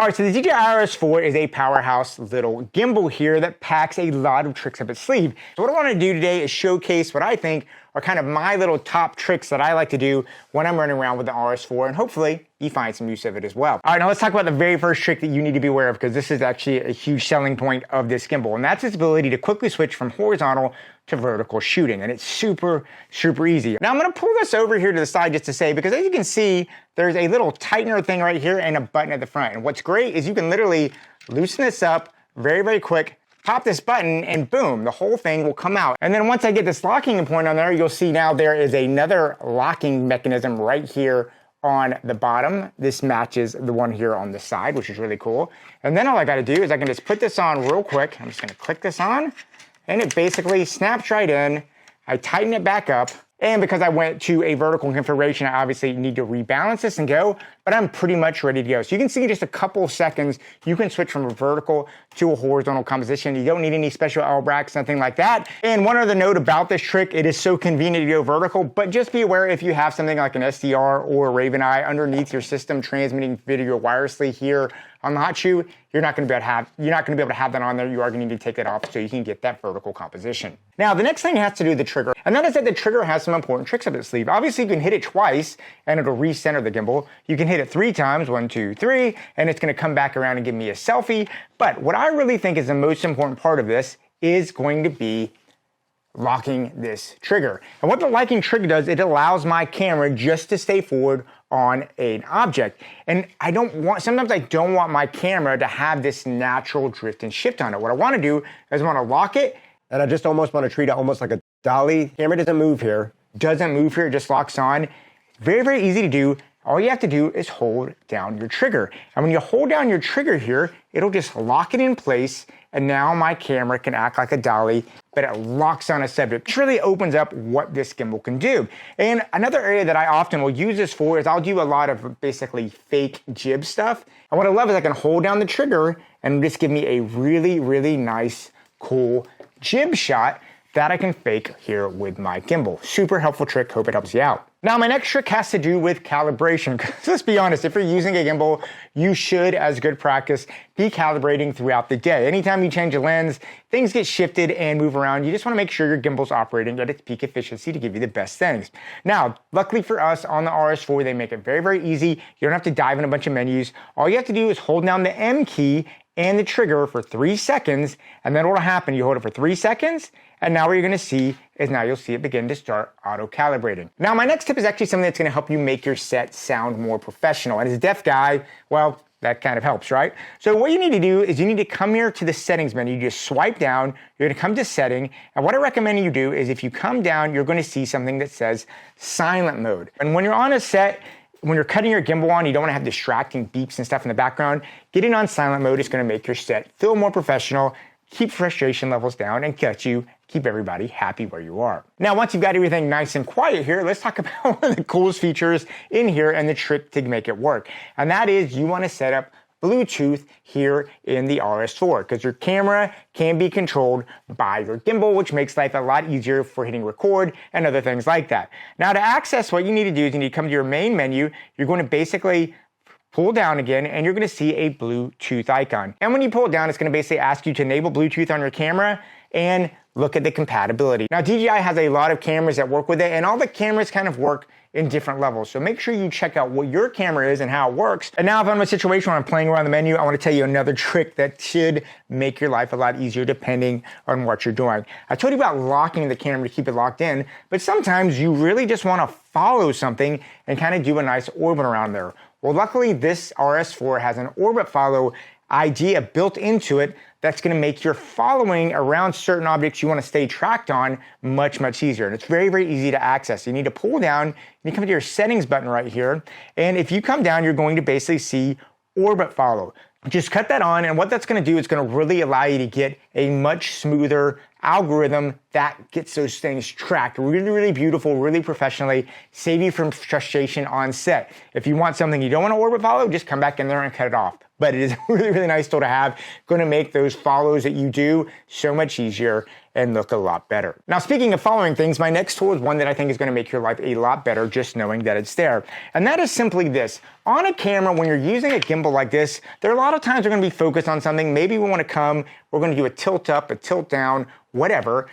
All right, so the DJI RS4 is a powerhouse little gimbal here that packs a lot of tricks up its sleeve. So what I want to do today is showcase what I think are kind of my little top tricks that I like to do when I'm running around with the RS4, and hopefully you find some use of it as well. All right, now let's talk about the very first trick that you need to be aware of, because this is actually a huge selling point of this gimbal, and that's its ability to quickly switch from horizontal to vertical shooting, and it's super, super easy. Now I'm gonna pull this over here to the side just to say, because as you can see, there's a little tightener thing right here and a button at the front, and what's great is you can literally loosen this up very, very quick, pop this button, and boom, the whole thing will come out. And then once I get this locking point on there, you'll see now there is another locking mechanism right here on the bottom. This matches the one here on the side, which is really cool. And then all I gotta do is I can just put this on real quick. I'm just gonna click this on, and it basically snaps right in. I tighten it back up, and because I went to a vertical configuration, I obviously need to rebalance this and go, but I'm pretty much ready to go. So you can see in just a couple of seconds, you can switch from a vertical to a horizontal composition. You don't need any special L racks, nothing like that. And one other note about this trick, it is so convenient to go vertical, but just be aware if you have something like an SDR or a Raven Eye underneath your system transmitting video wirelessly here on the hot shoe, you're not gonna be able to have that on there. You are gonna need to take it off so you can get that vertical composition. Now, the next thing has to do with the trigger, and that is that the trigger has some important tricks up its sleeve. Obviously, you can hit it twice and it'll recenter the gimbal. You can hit it 3 times, 1, 2, 3, and it's gonna come back around and give me a selfie. But what I really think is the most important part of this is going to be locking this trigger. And what the locking trigger does, it allows my camera just to stay forward on an object. And sometimes I don't want my camera to have this natural drift and shift on it. What I wanna do is I wanna lock it, and I just almost wanna treat it almost like a dolly. Camera doesn't move here, it just locks on. Very, very easy to do. All you have to do is hold down your trigger. And when you hold down your trigger here, it'll just lock it in place, and now my camera can act like a dolly, but it locks on a subject, which really opens up what this gimbal can do. And another area that I often will use this for is I'll do a lot of basically fake jib stuff. And what I love is I can hold down the trigger and just give me a really, really nice, cool jib shot that I can fake here with my gimbal. Super helpful trick, hope it helps you out. Now, my next trick has to do with calibration, because let's be honest, if you're using a gimbal, you should, as good practice, be calibrating throughout the day. Anytime you change a lens, things get shifted and move around. You just wanna make sure your gimbal's operating at its peak efficiency to give you the best things. Now, luckily for us on the RS4, they make it very, very easy. You don't have to dive in a bunch of menus. All you have to do is hold down the M key and the trigger for 3 seconds, and then what'll happen, you hold it for 3 seconds, and now what you're gonna see is now you'll see it begin to start auto-calibrating. Now, my next tip is actually something that's gonna help you make your set sound more professional. And as a deaf guy, well, that kind of helps, right? So what you need to do is you need to come here to the settings menu. You just swipe down, you're gonna come to setting, and what I recommend you do is if you come down, you're gonna see something that says silent mode. And when you're on a set, when you're cutting your gimbal on, you don't wanna have distracting beeps and stuff in the background. Getting on silent mode is gonna make your set feel more professional, keep frustration levels down, and keep everybody happy where you are. Now, once you've got everything nice and quiet here, let's talk about one of the coolest features in here and the trick to make it work. And that is you wanna set up Bluetooth here in the RS4, because your camera can be controlled by your gimbal, which makes life a lot easier for hitting record and other things like that. Now, to access, what you need to do is you need to come to your main menu. You're going to basically pull down again, and you're gonna see a Bluetooth icon. And when you pull it down, it's gonna basically ask you to enable Bluetooth on your camera and look at the compatibility. Now, DJI has a lot of cameras that work with it, and all the cameras kind of work in different levels. So make sure you check out what your camera is and how it works. And now if I'm in a situation where I'm playing around the menu, I wanna tell you another trick that should make your life a lot easier depending on what you're doing. I told you about locking the camera to keep it locked in, but sometimes you really just wanna follow something and kind of do a nice orbit around there. Well, luckily this RS4 has an orbit follow idea built into it that's gonna make your following around certain objects you wanna stay tracked on much, much easier. And it's very, very easy to access. You need to pull down, and you come to your settings button right here, and if you come down, you're going to basically see orbit follow. Just cut that on, and what that's gonna do is gonna really allow you to get a much smoother algorithm that gets those things tracked really, really beautiful, really professionally, save you from frustration on set. If you want something you don't want to orbit follow, just come back in there and cut it off. but it is a really, really nice tool to have. Going to make those follows that you do so much easier and look a lot better. Now, speaking of following things, my next tool is one that I think is going to make your life a lot better just knowing that it's there. And that is simply this. On a camera, when you're using a gimbal like this, there are a lot of times we're going to be focused on something. Maybe we want to come, we're going to do a tilt up, a tilt down, whatever.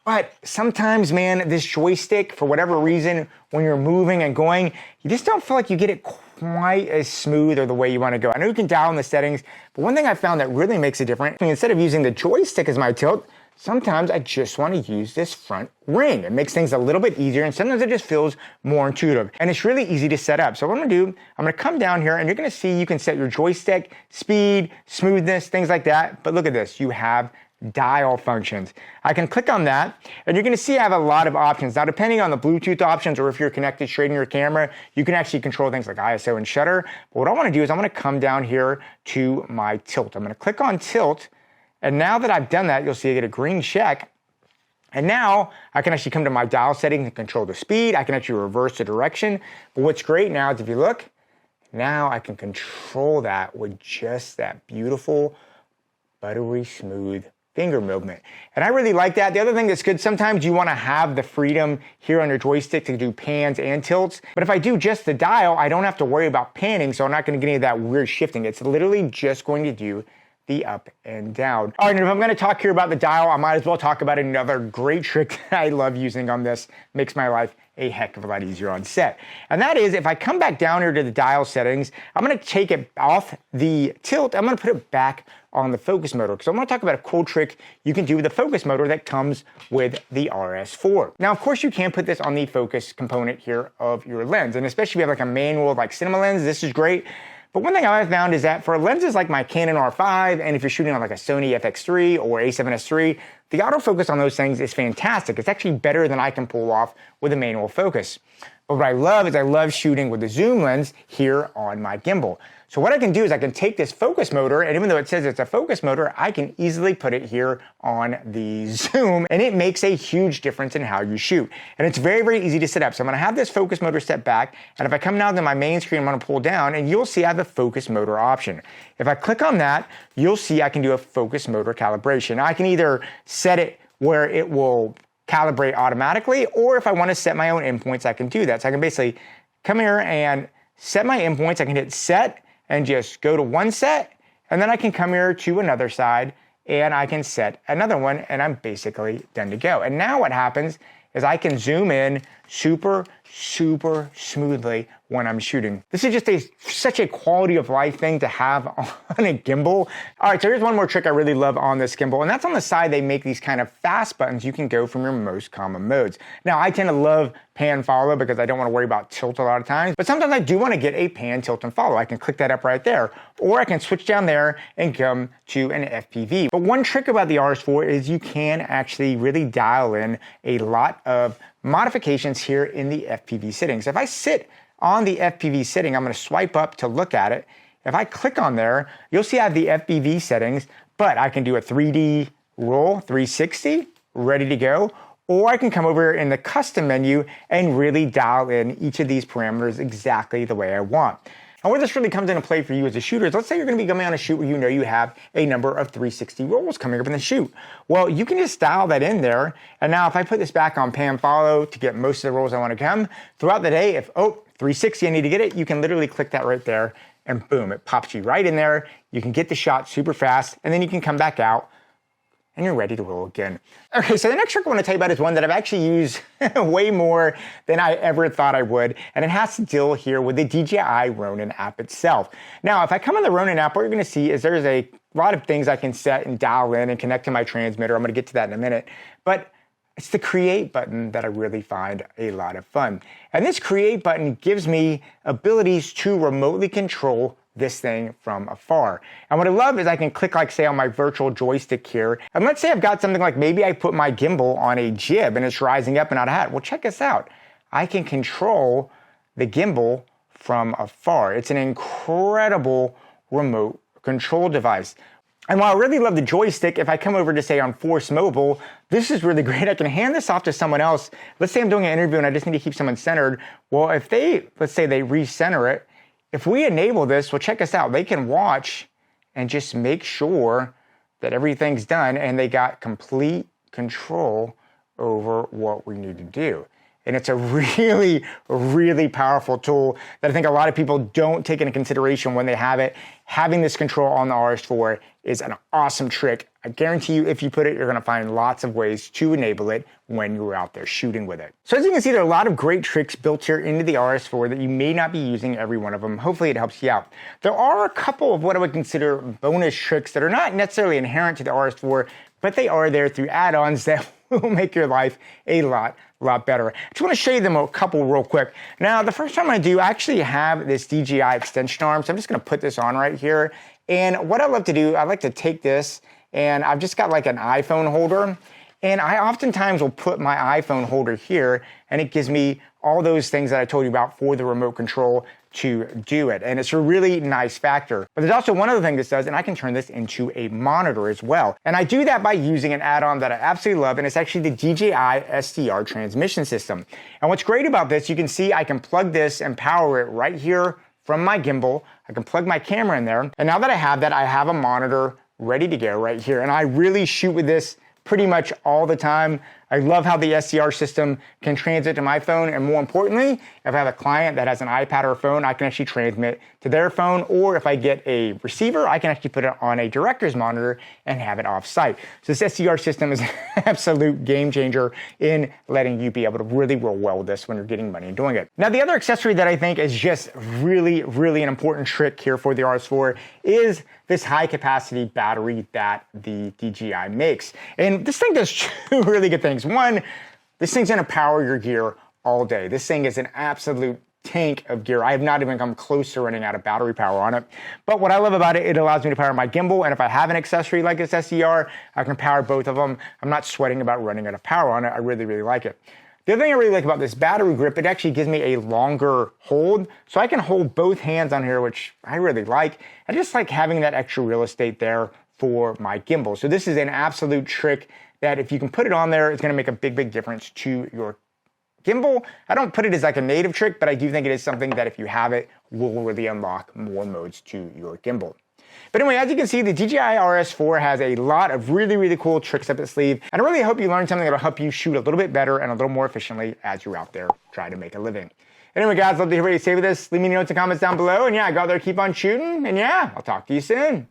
But sometimes, man, this joystick, for whatever reason, when you're moving and going, you just don't feel like you get it quite as smooth or the way you want to go. I know you can dial in the settings, but one thing I found that really makes a difference, instead of using the joystick as my tilt, sometimes I just want to use this front ring. It makes things a little bit easier, and sometimes it just feels more intuitive. And it's really easy to set up. So what I'm going to do, I'm going to come down here, and you're going to see you can set your joystick, speed, smoothness, things like that. But look at this. You have dial functions. I can click on that, and you're going to see I have a lot of options. Now, depending on the Bluetooth options or if you're connected straight in your camera, you can actually control things like ISO and shutter. But what I want to do is I want to come down here to my tilt. I'm going to click on tilt, and now that I've done that, you'll see I get a green check. And now I can actually come to my dial settings and control the speed. I can actually reverse the direction. But what's great now is if you look, now I can control that with just that beautiful, buttery smooth finger movement. And I really like that. The other thing that's good, sometimes you want to have the freedom here on your joystick to do pans and tilts. But if I do just the dial, I don't have to worry about panning, so I'm not going to get any of that weird shifting. It's literally just going to do the up and down. All right, and if I'm going to talk here about the dial, I might as well talk about another great trick that I love using on this. Makes my life a heck of a lot easier on set. And that is, if I come back down here to the dial settings, I'm going to take it off the tilt. I'm going to put it back on the focus motor, because I want to talk about a cool trick you can do with the focus motor that comes with the RS4. Now, of course, you can put this on the focus component here of your lens, and especially if you have like a manual like cinema lens, this is great. But one thing I've found is that for lenses like my Canon R5, and if you're shooting on like a Sony FX3 or A7S III, the autofocus on those things is fantastic. It's actually better than I can pull off with a manual focus. But what I love is I love shooting with the zoom lens here on my gimbal. So what I can do is I can take this focus motor, and even though it says it's a focus motor, I can easily put it here on the zoom, and it makes a huge difference in how you shoot. And it's very, very easy to set up. So I'm gonna have this focus motor set back, and if I come down to my main screen, I'm gonna pull down, and you'll see I have the focus motor option. If I click on that, you'll see I can do a focus motor calibration. Now, I can either set it where it will calibrate automatically, or if I wanna set my own endpoints, I can do that. So I can basically come here and set my endpoints. I can hit set, and just go to one set, and then I can come here to another side, and I can set another one, and I'm basically done to go. And now what happens is I can zoom in super, super smoothly when I'm shooting. This is just such a quality of life thing to have on a gimbal. All right, so here's one more trick I really love on this gimbal, and that's on the side they make these kind of fast buttons you can go from your most common modes. Now, I tend to love pan follow because I don't want to worry about tilt a lot of times, but sometimes I do want to get a pan, tilt, and follow. I can click that up right there, or I can switch down there and come to an FPV. But one trick about the RS4 is you can actually really dial in a lot of modifications here in the FPV settings. If I sit on the FPV setting, I'm going to swipe up to look at it. If I click on there, you'll see I have the FPV settings, but I can do a 3D roll, 360, ready to go. Or I can come over in the custom menu and really dial in each of these parameters exactly the way I want. And where this really comes into play for you as a shooter is, let's say you're going to be coming on a shoot where you know you have a number of 360 rolls coming up in the shoot. Well, you can just dial that in there. And now if I put this back on pan follow to get most of the rolls I want to come throughout the day, if, 360, I need to get it, you can literally click that right there, and boom, it pops you right in there. You can get the shot super fast, and then you can come back out, and you're ready to roll again. Okay, so the next trick I want to tell you about is one that I've actually used way more than I ever thought I would, and it has to deal here with the DJI Ronin app itself. Now, if I come on the Ronin app, what you're going to see is there's a lot of things I can set and dial in and connect to my transmitter. I'm going to get to that in a minute, but it's the create button that I really find a lot of fun. And this create button gives me abilities to remotely control this thing from afar. And what I love is I can click, like, say, on my virtual joystick here. And let's say I've got something like, maybe I put my gimbal on a jib and it's rising up and out of hat. Well, check this out. I can control the gimbal from afar. It's an incredible remote control device. And while I really love the joystick, if I come over to, say, on Force Mobile, this is really great. I can hand this off to someone else. Let's say I'm doing an interview and I just need to keep someone centered. Well, if they, let's say they recenter it, if we enable this, well, check us out. They can watch and just make sure that everything's done and they got complete control over what we need to do. And it's a really, really powerful tool that I think a lot of people don't take into consideration when they have it. Having this control on the RS4 is an awesome trick. I guarantee you, if you put it, you're gonna find lots of ways to enable it when you're out there shooting with it. So as you can see, there are a lot of great tricks built here into the RS4 that you may not be using every one of them. Hopefully it helps you out. There are a couple of what I would consider bonus tricks that are not necessarily inherent to the RS4, but they are there through add-ons that will make your life a lot better. I just want to show you them a couple real quick. Now, the first time I do, I actually have this DJI extension arm, so I'm just going to put this on right here. And what I love to do, I like to take this, and I've just got like an iPhone holder, and I oftentimes will put my iPhone holder here, and it gives me all those things that I told you about for the remote control to do it. And it's a really nice factor. But there's also one other thing this does, and I can turn this into a monitor as well. And I do that by using an add-on that I absolutely love, and it's actually the DJI SDR transmission system. And what's great about this, you can see I can plug this and power it right here from my gimbal. I can plug my camera in there. And now that I have that, I have a monitor ready to go right here. And I really shoot with this pretty much all the time. I love how the SDR system can transmit to my phone, and more importantly, if I have a client that has an iPad or a phone, I can actually transmit to their phone, or if I get a receiver, I can actually put it on a director's monitor and have it off-site. So this SDR system is an absolute game changer in letting you be able to really roll well with this when you're getting money and doing it. Now, the other accessory that I think is just really, really an important trick here for the RS4 is this high capacity battery that the DJI makes. And this thing does two really good things. One, this thing's gonna power your gear all day. This thing is an absolute tank of gear. I have not even come close to running out of battery power on it. But what I love about it, it allows me to power my gimbal, and if I have an accessory like this SDR, I can power both of them. I'm not sweating about running out of power on it. I really, really like it. The other thing I really like about this battery grip, it actually gives me a longer hold, so I can hold both hands on here, which I really like. I just like having that extra real estate there for my gimbal. So this is an absolute trick that if you can put it on there, it's gonna make a big, big difference to your gimbal. I don't put it as like a native trick, but I do think it is something that if you have it, will really unlock more modes to your gimbal. But anyway, as you can see, the DJI RS4 has a lot of really, really cool tricks up its sleeve. And I really hope you learned something that'll help you shoot a little bit better and a little more efficiently as you're out there trying to make a living. Anyway, guys, love to hear what you say with this. Leave me notes and comments down below. And yeah, go out there, keep on shooting. And yeah, I'll talk to you soon.